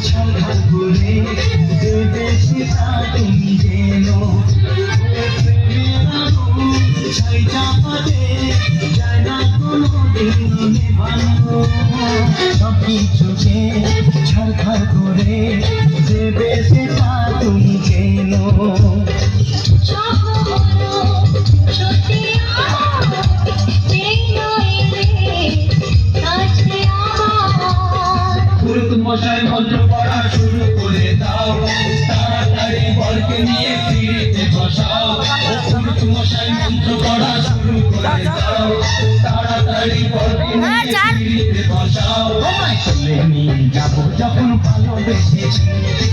ছাড়খাড় করে দেবে সেটা তুমি জেনো ছাই চাপাতে যায় না কোনো দিন নেভানো সব কিছুকে ছাড়খাড় করে দেবে সেটা তুমি জেনো মশাই মন্ত্র পড়া শুরু করে দাও তাড়াতাড়ি বরকে নিয়ে ফিরিতে বসাও মশাই মন্ত্র পড়া শুরু করে দাও তাড়াতাড়ি বরকে নিয়ে ফিরিতে বসাও চলে নিয়ে যাবো যখন ভালোবেসেছি